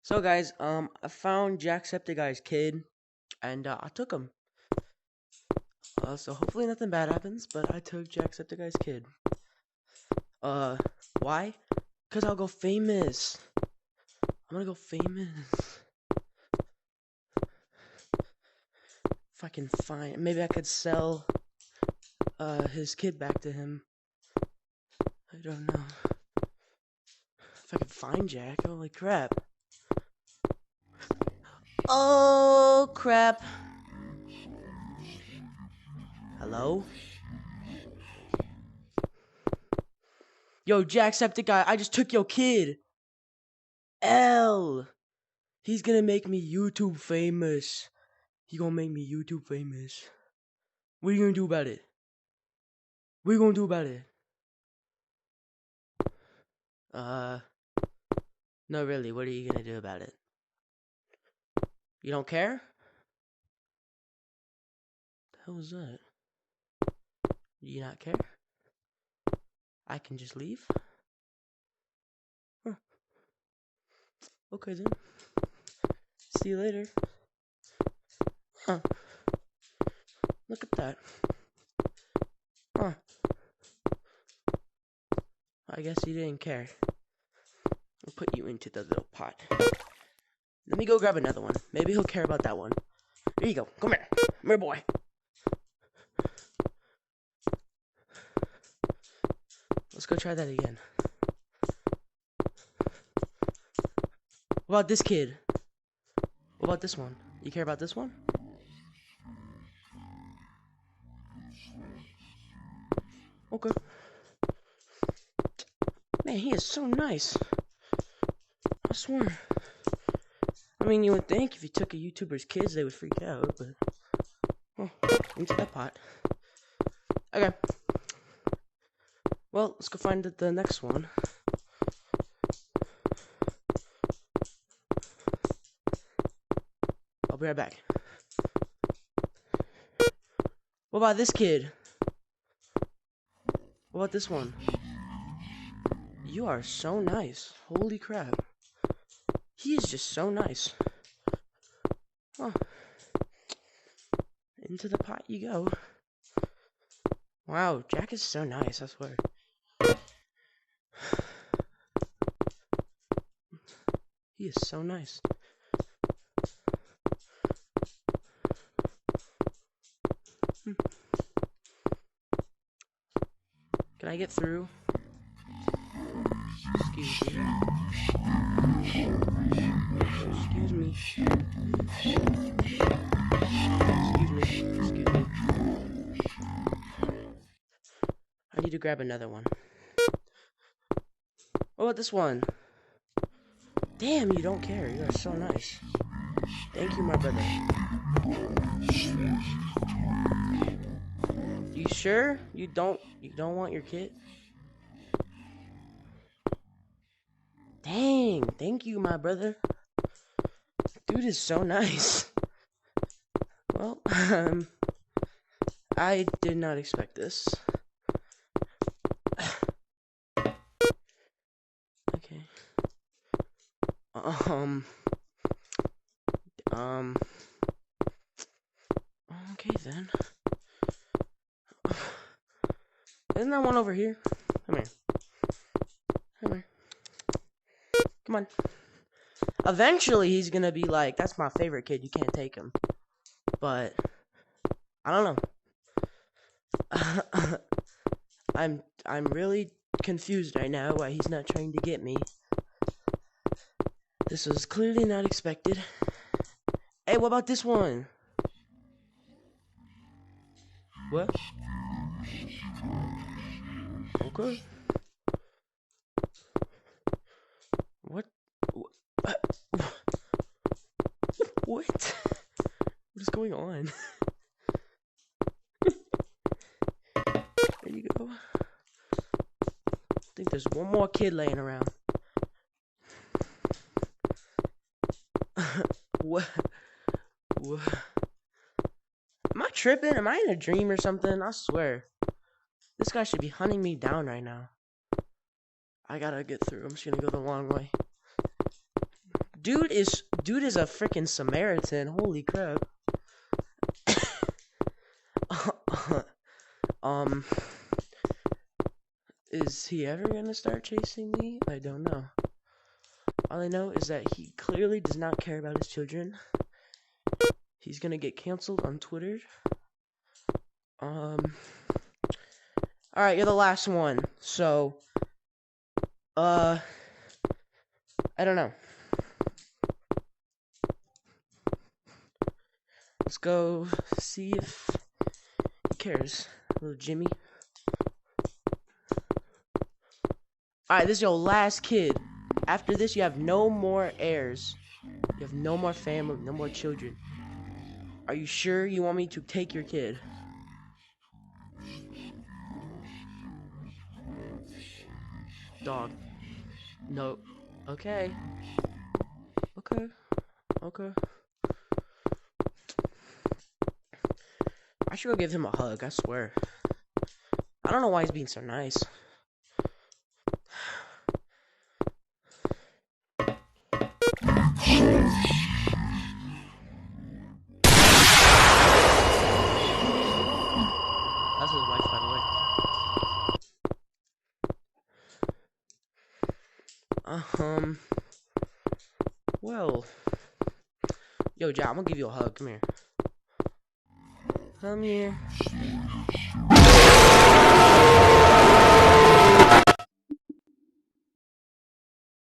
So guys, I found Jacksepticeye's kid, and I took him. So hopefully nothing bad happens, but I took Jacksepticeye's kid. Why? Cause I'll go famous. I'm gonna go famous. If I can find, maybe I could sell, his kid back to him. I don't know. If I could find Jack, holy crap. Oh crap. Hello? Yo, Jacksepticeye, I just took your kid. L. He's gonna make me YouTube famous. He gonna make me YouTube famous. What are you gonna do about it? What are you gonna do about it? No, really, what are you gonna do about it? You don't care? The hell was that? Do you not care? I can just leave? Huh. Okay then. See you later. Huh. Look at that. Huh. I guess you didn't care. I'll put you into the little pot. Let me go grab another one. Maybe he'll care about that one. Here you go. Come here. Come here, boy. Let's go try that again. What about this kid? What about this one? You care about this one? Okay. Man, he is so nice. I swear. I mean, you would think if you took a YouTuber's kids, they would freak out, but... Oh, into that pot. Okay. Well, let's go find the next one. I'll be right back. What about this kid? What about this one? You are so nice. Holy crap. He is just so nice. Oh. Into the pot you go. Wow, Jack is so nice, I swear. He is so nice. Can I get through? Excuse me. Excuse me. Excuse me. I need to grab another one. What about this one? Damn, you don't care. You are so nice. Thank you, my brother. You sure? You don't want your kid? Dang, thank you, my brother. Dude is so nice. Well, I did not expect this. Okay. Okay then. Isn't there one over here? Come here. Come here. Come on. Eventually, he's gonna be like, that's my favorite kid, you can't take him. But, I don't know. I'm really confused right now why he's not trying to get me. This was clearly not expected. Hey, what about this one? What? Okay. What? What? What is going on? There you go. I think there's one more kid laying around. What? What? Am I tripping? Am I in a dream or something? I swear. This guy should be hunting me down right now. I gotta get through. I'm just gonna go the long way. Dude is a freaking Samaritan. Holy crap. Is he ever gonna start chasing me? I don't know. All I know is that he clearly does not care about his children. He's gonna get canceled on Twitter. Alright, you're the last one. So, I don't know. Let's go see if he cares. Little Jimmy. Alright, this is your last kid. After this, you have no more heirs. You have no more family, no more children. Are you sure you want me to take your kid? Dog. No. Okay. Okay. Okay. I should go give him a hug, I swear. I don't know why he's being so nice. That's his wife, by the way. Well. Yo, Jack, I'm gonna give you a hug. Come here. Come here.